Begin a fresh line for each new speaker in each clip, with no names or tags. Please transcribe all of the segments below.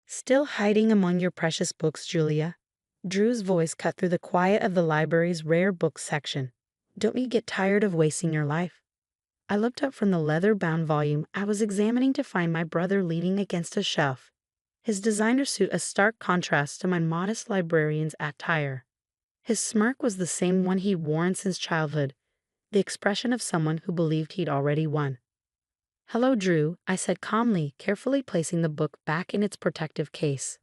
Still hiding among your precious books, Julia? Drew's voice cut through the quiet of the library's rare books section. Don't you get tired of wasting your life? I looked up from the leather-bound volume I was examining to find my brother leaning against a shelf, his designer suit a stark contrast to my modest librarian's attire. His smirk was the same one he'd worn since childhood, the expression of someone who believed he'd already won. "Hello, Drew," I said calmly, carefully placing the book back in its protective case.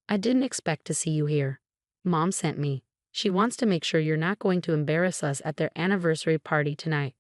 "I didn't expect to see you here. Mom sent me. She wants to make sure you're not going to embarrass us at their anniversary party tonight."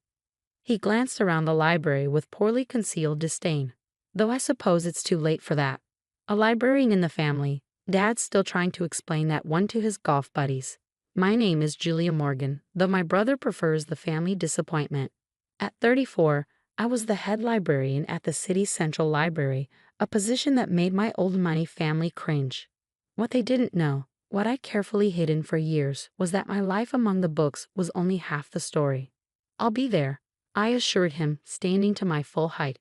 He glanced around the library with poorly concealed disdain. "Though I suppose it's too late for that. A librarian in the family, Dad's still trying to explain that one to his golf buddies. My name is Julia Morgan, though my brother prefers the family disappointment. At 34, I was the head librarian at the city's central library, a position that made my old money family cringe. What they didn't know, what I'd carefully hidden for years, was that my life among the books was only half the story. I'll be there," I assured him, standing to my full height.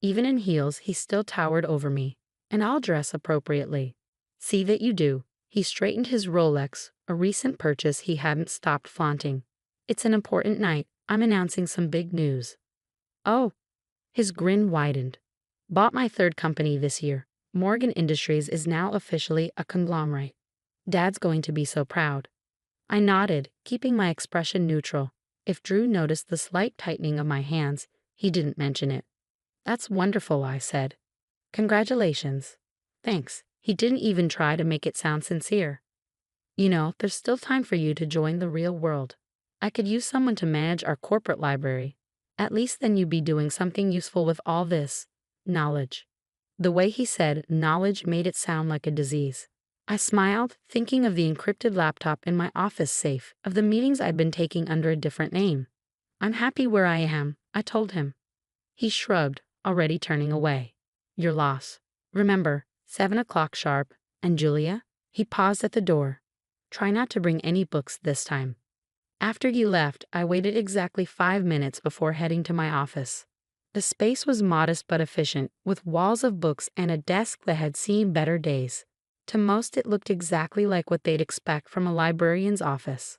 Even in heels, he still towered over me. "And I'll dress appropriately." "See that you do." He straightened his Rolex, a recent purchase he hadn't stopped flaunting. "It's an important night. I'm announcing some big news." "Oh." His grin widened. "Bought my third company this year. Morgan Industries is now officially a conglomerate. Dad's going to be so proud." I nodded, keeping my expression neutral. If Drew noticed the slight tightening of my hands, he didn't mention it. "That's wonderful," I said. "Congratulations." "Thanks." He didn't even try to make it sound sincere. "You know, there's still time for you to join the real world. I could use someone to manage our corporate library. At least then you'd be doing something useful with all this knowledge." The way he said knowledge made it sound like a disease. I smiled, thinking of the encrypted laptop in my office safe, of the meetings I'd been taking under a different name. "I'm happy where I am," I told him. He shrugged, already turning away. "Your loss. Remember, 7 o'clock sharp, and Julia?" He paused at the door. "Try not to bring any books this time." After he left, I waited exactly 5 minutes before heading to my office. The space was modest but efficient, with walls of books and a desk that had seen better days. To most, it looked exactly like what they'd expect from a librarian's office.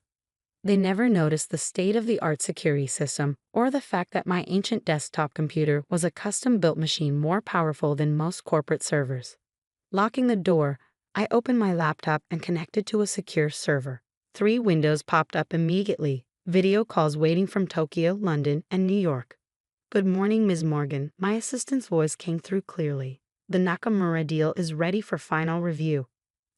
They never noticed the state-of-the-art security system or the fact that my ancient desktop computer was a custom-built machine more powerful than most corporate servers. Locking the door, I opened my laptop and connected to a secure server. 3 windows popped up immediately, video calls waiting from Tokyo, London, and New York. "Good morning, Ms. Morgan." My assistant's voice came through clearly. "The Nakamura deal is ready for final review."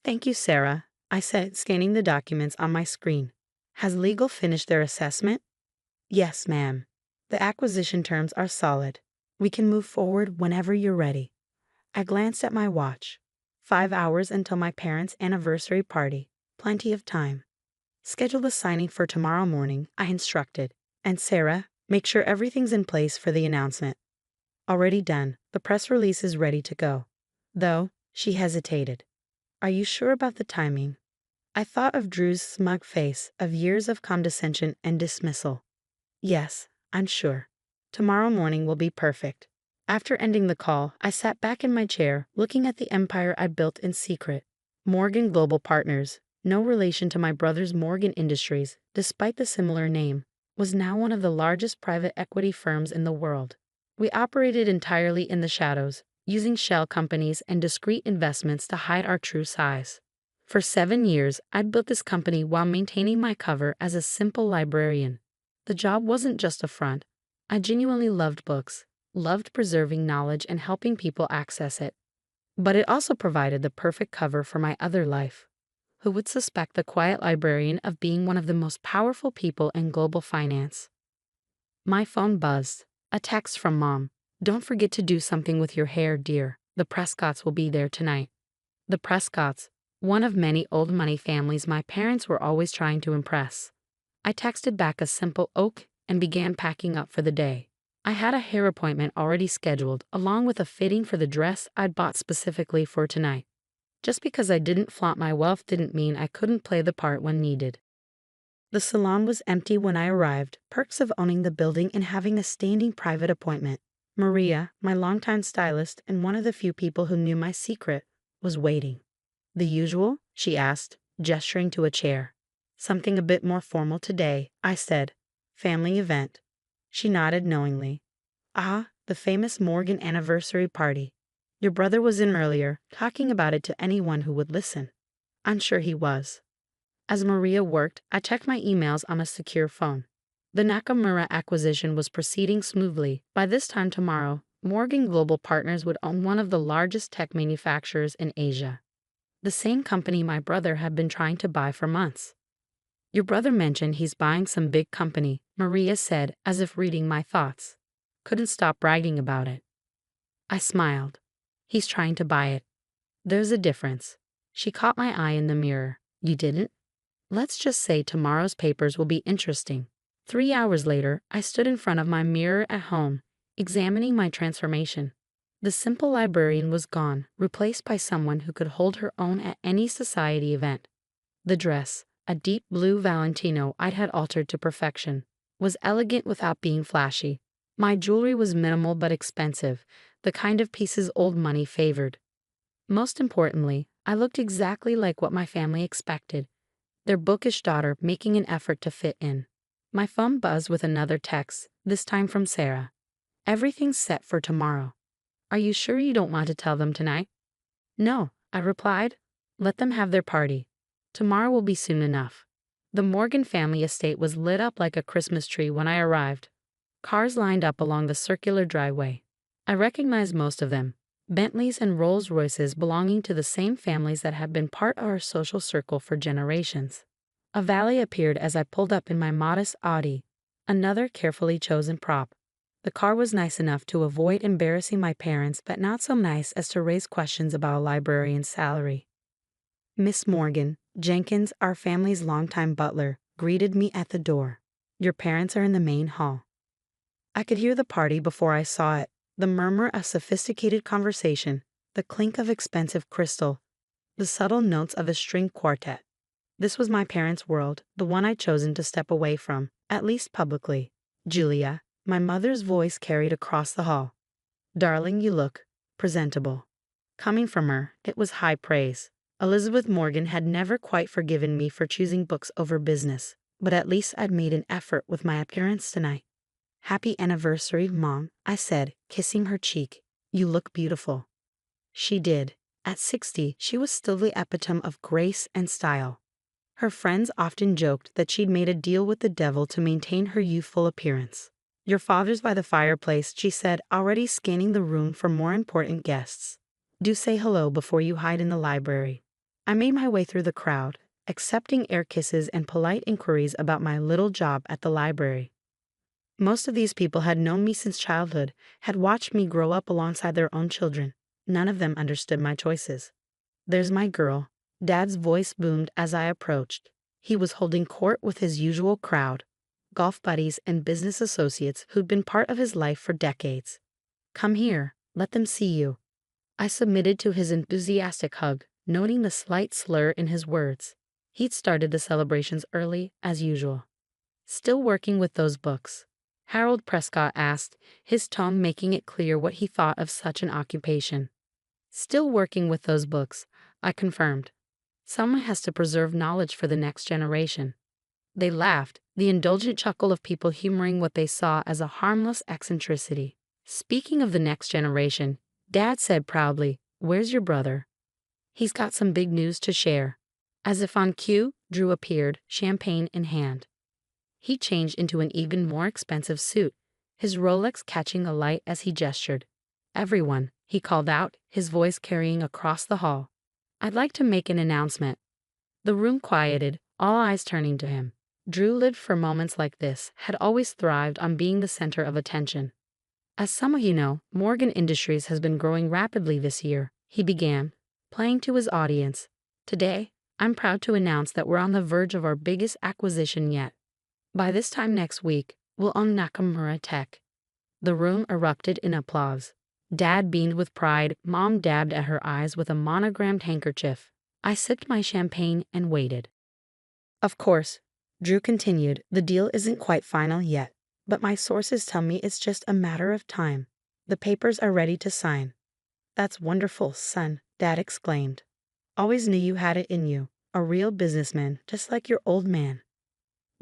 "Thank you, Sarah," I said, scanning the documents on my screen. "Has legal finished their assessment?" "Yes, ma'am. The acquisition terms are solid. We can move forward whenever you're ready." I glanced at my watch. 5 hours until my parents' anniversary party. Plenty of time. "Schedule the signing for tomorrow morning," I instructed. "And Sarah, make sure everything's in place for the announcement." "Already done. The press release is ready to go." Though, she hesitated. "Are you sure about the timing?" I thought of Drew's smug face, of years of condescension and dismissal. "Yes, I'm sure. Tomorrow morning will be perfect." After ending the call, I sat back in my chair, looking at the empire I built in secret. Morgan Global Partners, no relation to my brother's Morgan Industries, despite the similar name, was now one of the largest private equity firms in the world. We operated entirely in the shadows, using shell companies and discrete investments to hide our true size. For 7 years, I'd built this company while maintaining my cover as a simple librarian. The job wasn't just a front. I genuinely loved books, loved preserving knowledge and helping people access it. But it also provided the perfect cover for my other life. Who would suspect the quiet librarian of being one of the most powerful people in global finance? My phone buzzed. A text from Mom. "Don't forget to do something with your hair, dear. The Prescotts will be there tonight." The Prescotts, one of many old money families my parents were always trying to impress. I texted back a simple "OK" and began packing up for the day. I had a hair appointment already scheduled, along with a fitting for the dress I'd bought specifically for tonight. Just because I didn't flaunt my wealth didn't mean I couldn't play the part when needed. The salon was empty when I arrived, perks of owning the building and having a standing private appointment. Maria, my longtime stylist and one of the few people who knew my secret, was waiting. The usual? She asked, gesturing to a chair. Something a bit more formal today, I said. Family event. She nodded knowingly. Ah, the famous Morgan anniversary party. Your brother was in earlier, talking about it to anyone who would listen. I'm sure he was. As Maria worked, I checked my emails on a secure phone. The Nakamura acquisition was proceeding smoothly. By this time tomorrow, Morgan Global Partners would own one of the largest tech manufacturers in Asia. The same company my brother had been trying to buy for months. Your brother mentioned he's buying some big company, Maria said, as if reading my thoughts. Couldn't stop bragging about it. I smiled. He's trying to buy it. There's a difference. She caught my eye in the mirror. You didn't? Let's just say tomorrow's papers will be interesting. 3 hours later, I stood in front of my mirror at home, examining my transformation. The simple librarian was gone, replaced by someone who could hold her own at any society event. The dress, a deep blue Valentino I'd had altered to perfection, was elegant without being flashy. My jewelry was minimal but expensive, the kind of pieces old money favored. Most importantly, I looked exactly like what my family expected, their bookish daughter making an effort to fit in. My phone buzzed with another text, this time from Sarah. Everything's set for tomorrow. Are you sure you don't want to tell them tonight? No, I replied. Let them have their party. Tomorrow will be soon enough. The Morgan family estate was lit up like a Christmas tree when I arrived. Cars lined up along the circular driveway. I recognized most of them, Bentleys and Rolls-Royces belonging to the same families that had been part of our social circle for generations. A valet appeared as I pulled up in my modest Audi, another carefully chosen prop. The car was nice enough to avoid embarrassing my parents, but not so nice as to raise questions about a librarian's salary. Miss Morgan, Jenkins, our family's longtime butler, greeted me at the door. Your parents are in the main hall. I could hear the party before I saw it, the murmur of sophisticated conversation, the clink of expensive crystal, the subtle notes of a string quartet. This was my parents' world, the one I'd chosen to step away from, at least publicly. Julia, my mother's voice carried across the hall. Darling, you look presentable. Coming from her, it was high praise. Elizabeth Morgan had never quite forgiven me for choosing books over business, but at least I'd made an effort with my appearance tonight. Happy anniversary, Mom, I said, kissing her cheek. You look beautiful. She did. At 60, she was still the epitome of grace and style. Her friends often joked that she'd made a deal with the devil to maintain her youthful appearance. Your father's by the fireplace, she said, already scanning the room for more important guests. Do say hello before you hide in the library. I made my way through the crowd, accepting air kisses and polite inquiries about my little job at the library. Most of these people had known me since childhood, had watched me grow up alongside their own children. None of them understood my choices. There's my girl. Dad's voice boomed as I approached. He was holding court with his usual crowd, golf buddies and business associates who'd been part of his life for decades. Come here, let them see you. I submitted to his enthusiastic hug, noting the slight slur in his words. He'd started the celebrations early, as usual. Still working with those books? Harold Prescott asked, his tone making it clear what he thought of such an occupation. Still working with those books, I confirmed. Someone has to preserve knowledge for the next generation. They laughed, the indulgent chuckle of people humoring what they saw as a harmless eccentricity. Speaking of the next generation, Dad said proudly, "Where's your brother?" He's got some big news to share. As if on cue, Drew appeared, champagne in hand. He changed into an even more expensive suit, his Rolex catching a light as he gestured. Everyone, he called out, his voice carrying across the hall. I'd like to make an announcement. The room quieted, all eyes turning to him. Drew lived for moments like this, had always thrived on being the center of attention. As some of you know, Morgan Industries has been growing rapidly this year, he began, playing to his audience. Today, I'm proud to announce that we're on the verge of our biggest acquisition yet. By this time next week, we'll own Nakamura Tech. The room erupted in applause. Dad beamed with pride, Mom dabbed at her eyes with a monogrammed handkerchief. I sipped my champagne and waited. Of course, Drew continued, the deal isn't quite final yet, but my sources tell me it's just a matter of time. The papers are ready to sign. That's wonderful, son, Dad exclaimed. Always knew you had it in you. A real businessman, just like your old man.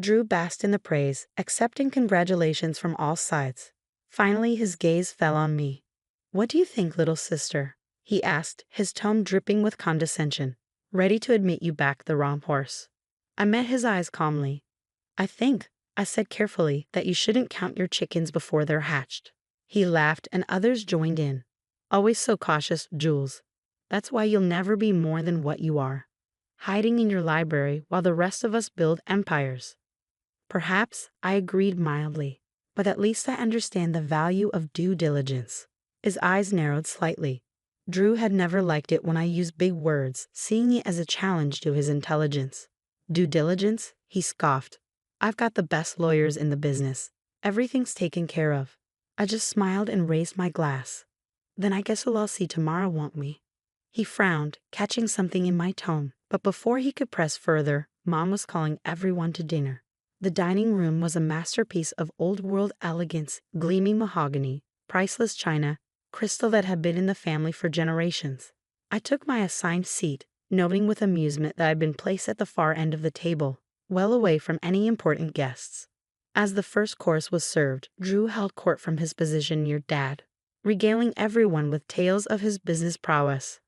Drew basked in the praise, accepting congratulations from all sides. Finally, his gaze fell on me. What do you think, little sister? He asked, his tone dripping with condescension. Ready to admit you backed the wrong horse. I met his eyes calmly. I said carefully, that you shouldn't count your chickens before they're hatched. He laughed and others joined in. Always so cautious, Jules. That's why you'll never be more than what you are. Hiding in your library while the rest of us build empires. Perhaps, I agreed mildly, but at least I understand the value of due diligence. His eyes narrowed slightly. Drew had never liked it when I used big words, seeing it as a challenge to his intelligence. Due diligence? He scoffed. I've got the best lawyers in the business. Everything's taken care of. I just smiled and raised my glass. Then I guess we'll all see tomorrow, won't we? He frowned, catching something in my tone, but before he could press further, Mom was calling everyone to dinner. The dining room was a masterpiece of old-world elegance, gleaming mahogany, priceless china, crystal that had been in the family for generations. I took my assigned seat, noting with amusement that I'd been placed at the far end of the table, well away from any important guests. As the first course was served, Drew held court from his position near Dad, regaling everyone with tales of his business prowess.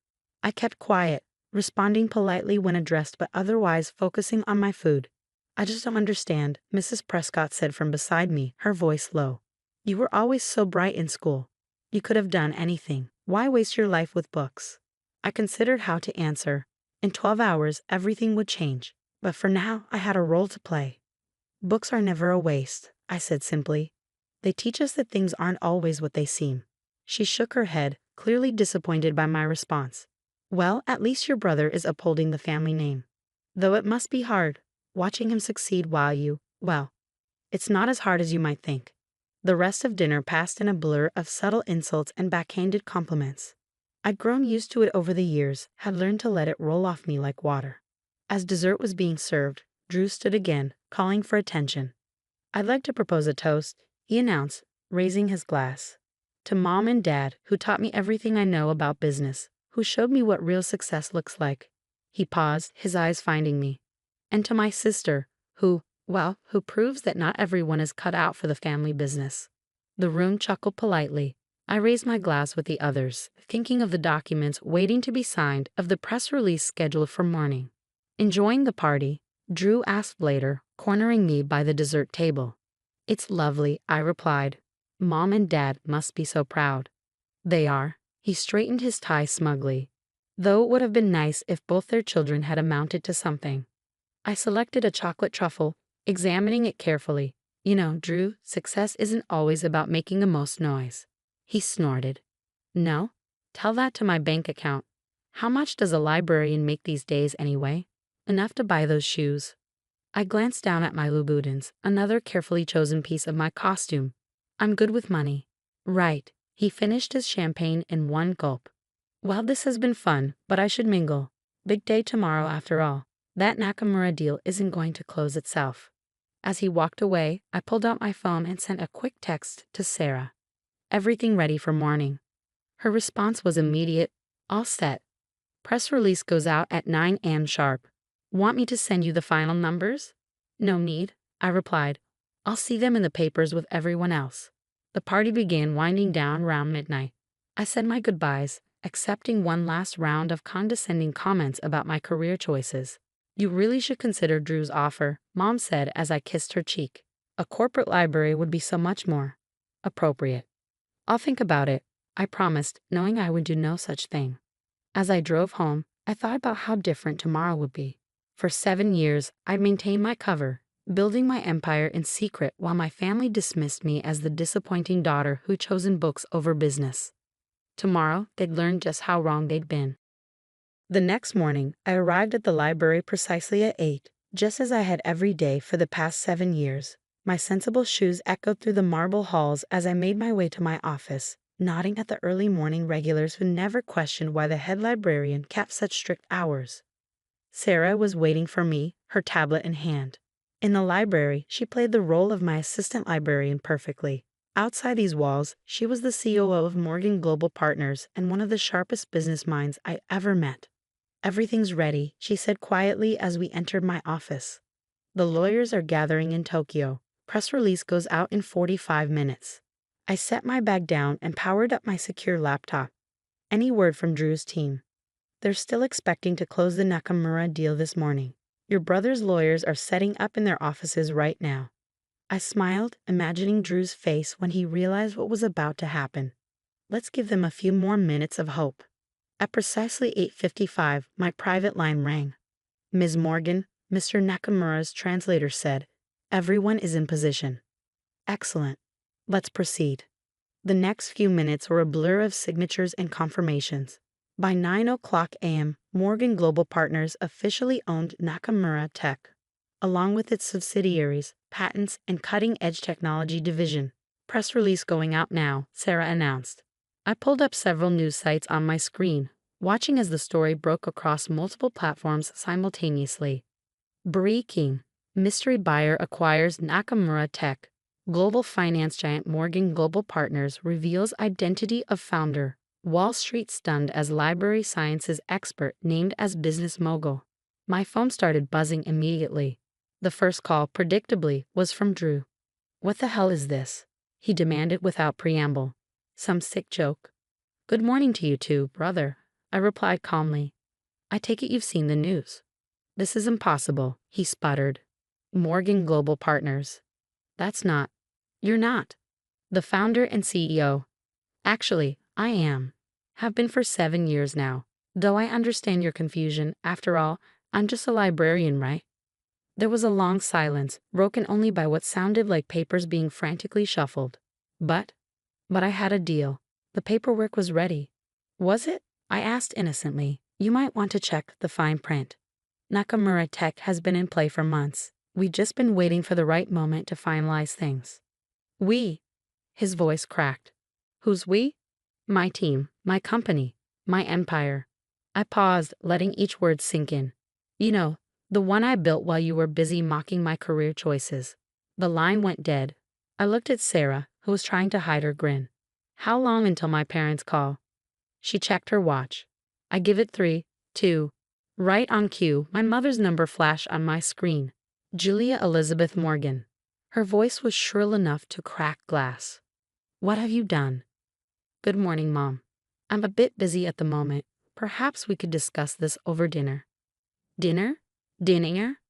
I kept quiet, responding politely when addressed but otherwise focusing on my food. I just don't understand, Mrs. Prescott said from beside me, her voice low. You were always so bright in school. You could have done anything. Why waste your life with books? I considered how to answer. In 12 hours, everything would change. But for now, I had a role to play. Books are never a waste, I said simply. They teach us that things aren't always what they seem. She shook her head, clearly disappointed by my response. Well, at least your brother is upholding the family name. Though it must be hard, watching him succeed while well, it's not as hard as you might think. The rest of dinner passed in a blur of subtle insults and backhanded compliments. I'd grown used to it over the years, had learned to let it roll off me like water. As dessert was being served, Drew stood again, calling for attention. I'd like to propose a toast, he announced, raising his glass. To Mom and Dad, who taught me everything I know about business, who showed me what real success looks like. He paused, his eyes finding me. And to my sister, who proves that not everyone is cut out for the family business. The room chuckled politely. I raised my glass with the others, thinking of the documents waiting to be signed, of the press release scheduled for morning. Enjoying the party, Drew asked later, cornering me by the dessert table. It's lovely, I replied. Mom and Dad must be so proud. They are. He straightened his tie smugly. Though it would have been nice if both their children had amounted to something. I selected a chocolate truffle, examining it carefully. You know, Drew, success isn't always about making the most noise. He snorted. No? Tell that to my bank account. How much does a librarian make these days anyway? Enough to buy those shoes. I glanced down at my Louboutins, another carefully chosen piece of my costume. I'm good with money. Right. He finished his champagne in one gulp. Well, this has been fun, but I should mingle. Big day tomorrow after all. That Nakamura deal isn't going to close itself. As he walked away, I pulled out my phone and sent a quick text to Sarah. Everything ready for morning. Her response was immediate. All set. Press release goes out at 9 a.m. sharp. Want me to send you the final numbers? No need, I replied. I'll see them in the papers with everyone else. The party began winding down around midnight. I said my goodbyes, accepting one last round of condescending comments about my career choices. You really should consider Drew's offer, Mom said as I kissed her cheek. A corporate library would be so much more appropriate. I'll think about it, I promised, knowing I would do no such thing. As I drove home, I thought about how different tomorrow would be. For 7 years, I'd maintained my cover, building my empire in secret while my family dismissed me as the disappointing daughter who'd chosen books over business. Tomorrow, they'd learn just how wrong they'd been. The next morning, I arrived at the library precisely at 8, just as I had every day for the past 7 years. My sensible shoes echoed through the marble halls as I made my way to my office, nodding at the early morning regulars who never questioned why the head librarian kept such strict hours. Sarah was waiting for me, her tablet in hand. In the library, she played the role of my assistant librarian perfectly. Outside these walls, she was the COO of Morgan Global Partners and one of the sharpest business minds I ever met. "Everything's ready," she said quietly as we entered my office. "The lawyers are gathering in Tokyo. Press release goes out in 45 minutes. I set my bag down and powered up my secure laptop. "Any word from Drew's team?" "They're still expecting to close the Nakamura deal this morning. Your brother's lawyers are setting up in their offices right now." I smiled, imagining Drew's face when he realized what was about to happen. Let's give them a few more minutes of hope. At precisely 8:55, my private line rang. "Ms. Morgan," Mr. Nakamura's translator said, "everyone is in position." "Excellent. Let's proceed." The next few minutes were a blur of signatures and confirmations. By 9 a.m., Morgan Global Partners officially owned Nakamura Tech, along with its subsidiaries, patents, and cutting-edge technology division. "Press release going out now," Sarah announced. I pulled up several news sites on my screen, watching as the story broke across multiple platforms simultaneously. Breaking: mystery buyer acquires Nakamura Tech. Global finance giant Morgan Global Partners reveals identity of founder. Wall Street stunned as library sciences expert named as business mogul. My phone started buzzing immediately. The first call, predictably, was from Drew. "What the hell is this?" he demanded without preamble. "Some sick joke?" "Good morning to you too, brother," I replied calmly. "I take it you've seen the news." "This is impossible," he sputtered. "Morgan Global Partners. That's not. You're not. The founder and CEO. Actually, I am. Have been for 7 years now. Though I understand your confusion, after all, I'm just a librarian, right?" There was a long silence, broken only by what sounded like papers being frantically shuffled. But I had a deal. The paperwork was ready. "Was it?" I asked innocently. "You might want to check the fine print. Nakamura Tech has been in play for months. We've just been waiting for the right moment to finalize things." "We?" His voice cracked. "Who's we?" "My team, my company, my empire." I paused, letting each word sink in. "You know, the one I built while you were busy mocking my career choices." The line went dead. I looked at Sarah, who was trying to hide her grin. "How long until my parents call?" She checked her watch. "I give it 3, 2. Right on cue, my mother's number flashed on my screen. Julia Elizabeth Morgan. Her voice was shrill enough to crack glass. "What have you done?" "Good morning, Mom. I'm a bit busy at the moment. Perhaps we could discuss this over dinner." "Dinner? Dinner?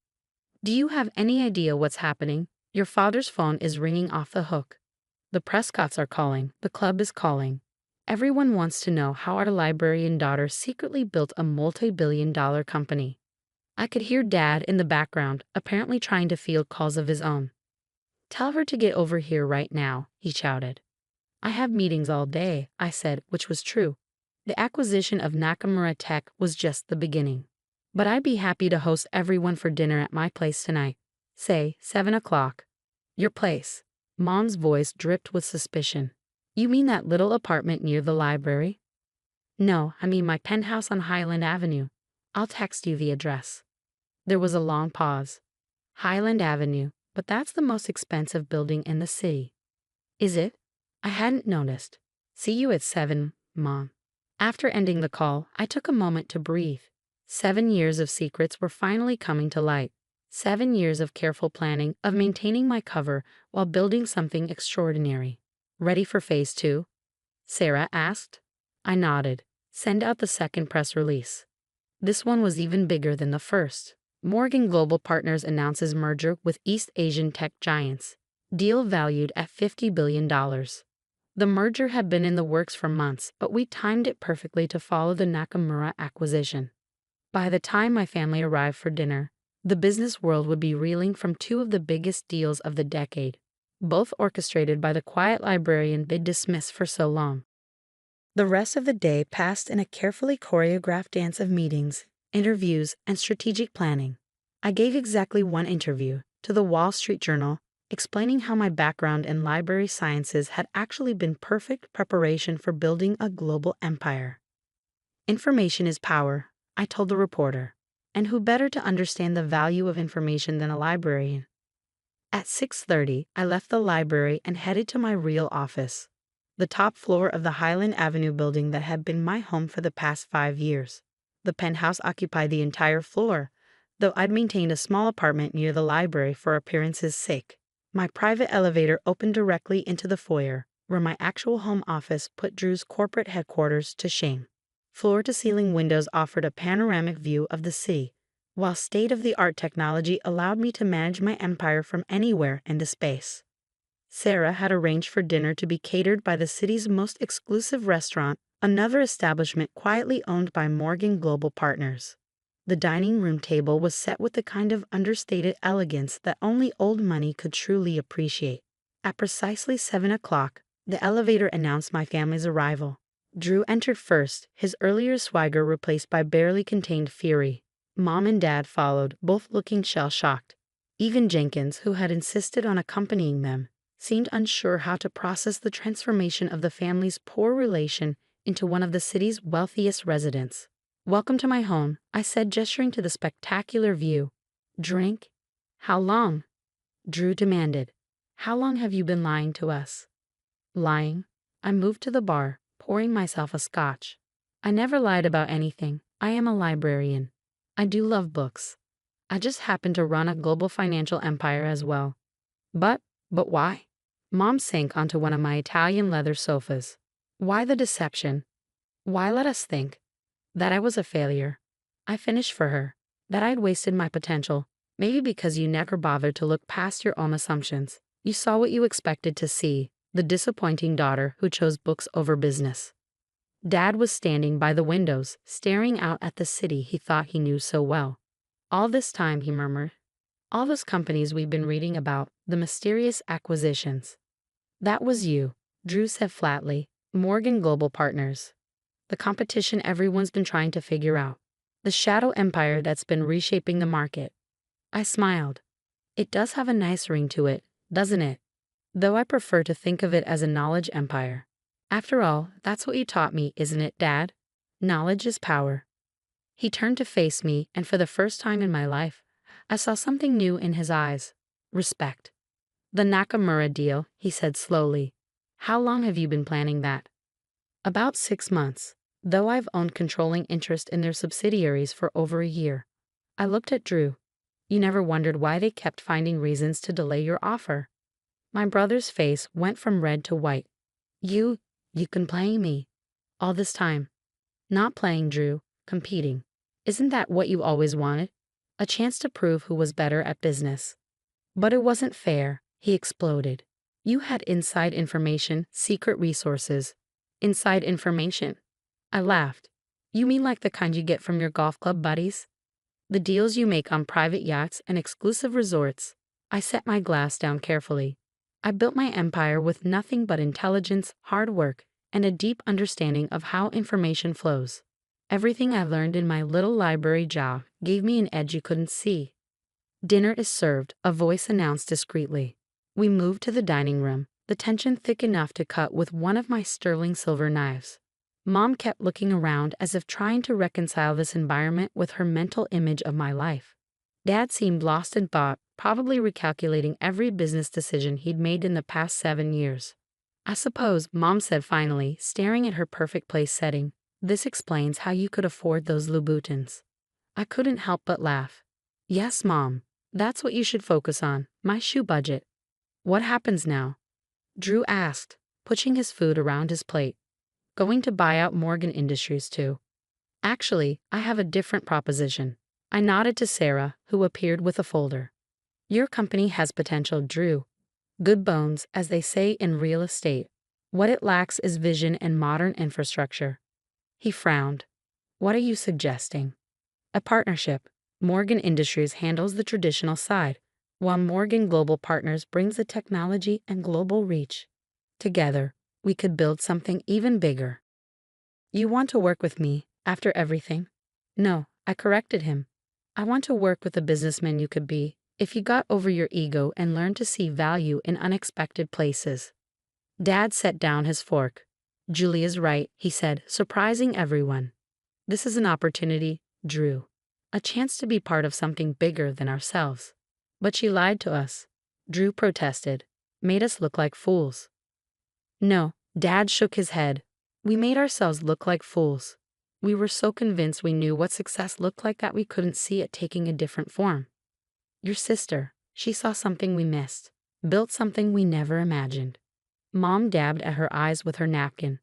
Do you have any idea what's happening? Your father's phone is ringing off the hook. The Prescotts are calling. The club is calling. Everyone wants to know how our librarian daughter secretly built a multi-billion-dollar company." I could hear Dad in the background, apparently trying to field calls of his own. "Tell her to get over here right now," he shouted. "I have meetings all day," I said, which was true. The acquisition of Nakamura Tech was just the beginning. "But I'd be happy to host everyone for dinner at my place tonight. Say, 7 o'clock. "Your place?" Mom's voice dripped with suspicion. "You mean that little apartment near the library?" "No, I mean my penthouse on Highland Avenue. I'll text you the address." There was a long pause. "Highland Avenue, but that's the most expensive building in the city." "Is it? I hadn't noticed. See you at 7, Mom." After ending the call, I took a moment to breathe. 7 years of secrets were finally coming to light. 7 years of careful planning, of maintaining my cover while building something extraordinary. "Ready for phase 2? Sarah asked. I nodded. "Send out the second press release." This one was even bigger than the first. Morgan Global Partners announces merger with East Asian tech giants. Deal valued at $50 billion. The merger had been in the works for months, but we timed it perfectly to follow the Nakamura acquisition. By the time my family arrived for dinner, the business world would be reeling from 2 of the biggest deals of the decade, both orchestrated by the quiet librarian they'd dismissed for so long. The rest of the day passed in a carefully choreographed dance of meetings, interviews, and strategic planning. I gave exactly 1 interview, to the Wall Street Journal, explaining how my background in library sciences had actually been perfect preparation for building a global empire. "Information is power," I told the reporter. And who better to understand the value of information than a librarian? At 6:30, I left the library and headed to my real office, the top floor of the Highland Avenue building that had been my home for the past 5 years. The penthouse occupied the entire floor, though I'd maintained a small apartment near the library for appearance's sake. My private elevator opened directly into the foyer, where my actual home office put Drew's corporate headquarters to shame. Floor-to-ceiling windows offered a panoramic view of the city, while state-of-the-art technology allowed me to manage my empire from anywhere into space. Sarah had arranged for dinner to be catered by the city's most exclusive restaurant, another establishment quietly owned by Morgan Global Partners. The dining room table was set with the kind of understated elegance that only old money could truly appreciate. At precisely 7 o'clock, the elevator announced my family's arrival. Drew entered first, his earlier swagger replaced by barely contained fury. Mom and Dad followed, both looking shell-shocked. Even Jenkins, who had insisted on accompanying them, seemed unsure how to process the transformation of the family's poor relation into one of the city's wealthiest residents. "Welcome to my home," I said, gesturing to the spectacular view. "Drink?" "How long?" Drew demanded. "How long have you been lying to us?" "Lying?" I moved to the bar, pouring myself a scotch. "I never lied about anything. I am a librarian. I do love books. I just happen to run a global financial empire as well." But why?" Mom sank onto one of my Italian leather sofas. "Why the deception? Why let us think that I was a failure?" I finished for her. That I'd wasted my potential, maybe because you never bothered to look past your own assumptions. You saw what you expected to see, the disappointing daughter who chose books over business. Dad was standing by the windows, staring out at the city he thought he knew so well. "All this time," he murmured. "All those companies we've been reading about, the mysterious acquisitions." "That was you," Drew said flatly. "Morgan Global Partners. The competition everyone's been trying to figure out. The shadow empire that's been reshaping the market." I smiled. "It does have a nice ring to it, doesn't it? Though I prefer to think of it as a knowledge empire. After all, that's what you taught me, isn't it, Dad? Knowledge is power." He turned to face me, and for the first time in my life, I saw something new in his eyes. Respect. "The Nakamura deal," he said slowly. "How long have you been planning that?" "About 6 months, though I've owned controlling interest in their subsidiaries for over a year." I looked at Drew. "You never wondered why they kept finding reasons to delay your offer?" My brother's face went from red to white. You've been playing me all this time." "Not playing, Drew, competing. Isn't that what you always wanted? A chance to prove who was better at business." "But it wasn't fair," he exploded. "You had inside information, secret resources." "Inside information?" I laughed. "You mean like the kind you get from your golf club buddies? The deals you make on private yachts and exclusive resorts?" I set my glass down carefully. "I built my empire with nothing but intelligence, hard work, and a deep understanding of how information flows. Everything I learned in my little library job gave me an edge you couldn't see." "Dinner is served," a voice announced discreetly. We moved to the dining room, the tension thick enough to cut with one of my sterling silver knives. Mom kept looking around as if trying to reconcile this environment with her mental image of my life. Dad seemed lost in thought, probably recalculating every business decision he'd made in the past 7 years. "I suppose," Mom said finally, staring at her perfect place setting, "this explains how you could afford those Louboutins." I couldn't help but laugh. "Yes, Mom. That's what you should focus on, my shoe budget." "What happens now?" Drew asked, pushing his food around his plate. "Going to buy out Morgan Industries too." "Actually, I have a different proposition." I nodded to Sarah, who appeared with a folder. "Your company has potential, Drew. Good bones, as they say in real estate. What it lacks is vision and modern infrastructure." He frowned. "What are you suggesting?" "A partnership. Morgan Industries handles the traditional side, while Morgan Global Partners brings the technology and global reach. Together, we could build something even bigger." "You want to work with me, after everything?" "No," I corrected him. "I want to work with the businessman you could be, if you got over your ego and learned to see value in unexpected places." Dad set down his fork. "Julia's right," he said, surprising everyone. "This is an opportunity, Drew. A chance to be part of something bigger than ourselves." "But she lied to us." Drew protested. Made us look like fools. No, Dad shook his head. We made ourselves look like fools. We were so convinced we knew what success looked like that we couldn't see it taking a different form. Your sister, she saw something we missed, built something we never imagined. Mom dabbed at her eyes with her napkin.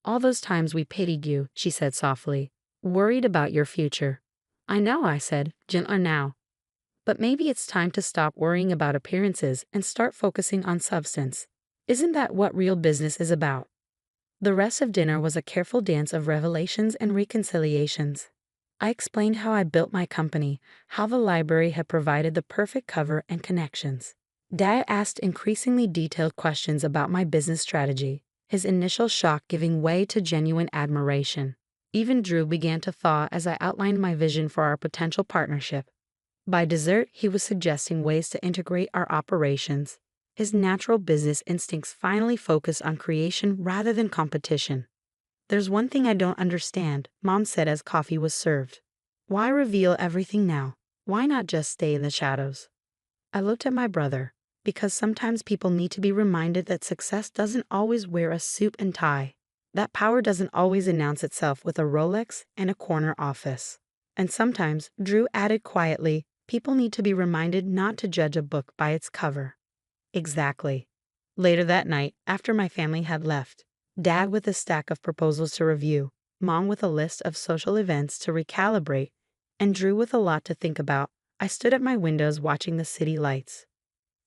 All those times we pitied you, she said softly, worried about your future. I know, I said, gentler now. But maybe it's time to stop worrying about appearances and start focusing on substance. Isn't that what real business is about? The rest of dinner was a careful dance of revelations and reconciliations. I explained how I built my company, how the library had provided the perfect cover and connections. Dad asked increasingly detailed questions about my business strategy, his initial shock giving way to genuine admiration. Even Drew began to thaw as I outlined my vision for our potential partnership. By dessert, he was suggesting ways to integrate our operations. His natural business instincts finally focused on creation rather than competition. There's one thing I don't understand, Mom said as coffee was served. Why reveal everything now? Why not just stay in the shadows? I looked at my brother. Because sometimes people need to be reminded that success doesn't always wear a suit and tie. That power doesn't always announce itself with a Rolex and a corner office. And sometimes, Drew added quietly, people need to be reminded not to judge a book by its cover. Exactly. Later that night, after my family had left, Dad with a stack of proposals to review, Mom with a list of social events to recalibrate, and Drew with a lot to think about, I stood at my windows watching the city lights.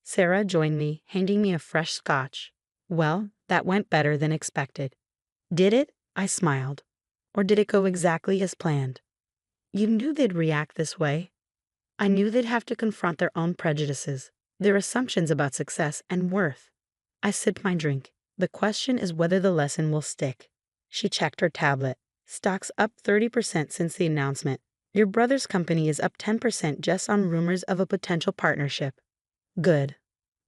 Sarah joined me, handing me a fresh scotch. Well, that went better than expected. Did it? I smiled. Or did it go exactly as planned? You knew they'd react this way. I knew they'd have to confront their own prejudices, their assumptions about success and worth. I sipped my drink. The question is whether the lesson will stick. She checked her tablet. Stocks up 30% since the announcement. Your brother's company is up 10% just on rumors of a potential partnership. Good.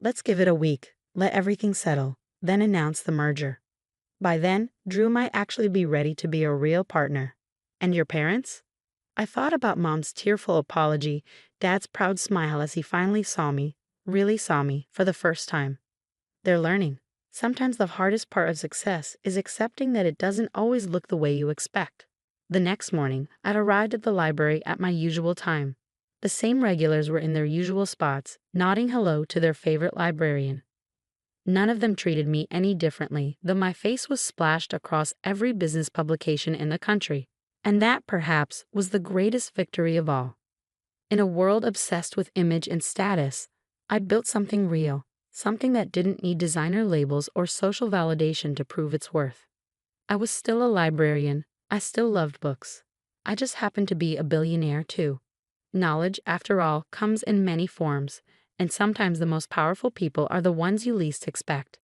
Let's give it a week, let everything settle, then announce the merger. By then, Drew might actually be ready to be a real partner. And your parents? I thought about Mom's tearful apology, Dad's proud smile as he finally saw me, really saw me, for the first time. They're learning. Sometimes the hardest part of success is accepting that it doesn't always look the way you expect. The next morning, I'd arrived at the library at my usual time. The same regulars were in their usual spots, nodding hello to their favorite librarian. None of them treated me any differently, though my face was splashed across every business publication in the country. And that, perhaps, was the greatest victory of all. In a world obsessed with image and status, I'd built something real, something that didn't need designer labels or social validation to prove its worth. I was still a librarian. I still loved books. I just happened to be a billionaire, too. Knowledge, after all, comes in many forms, and sometimes the most powerful people are the ones you least expect.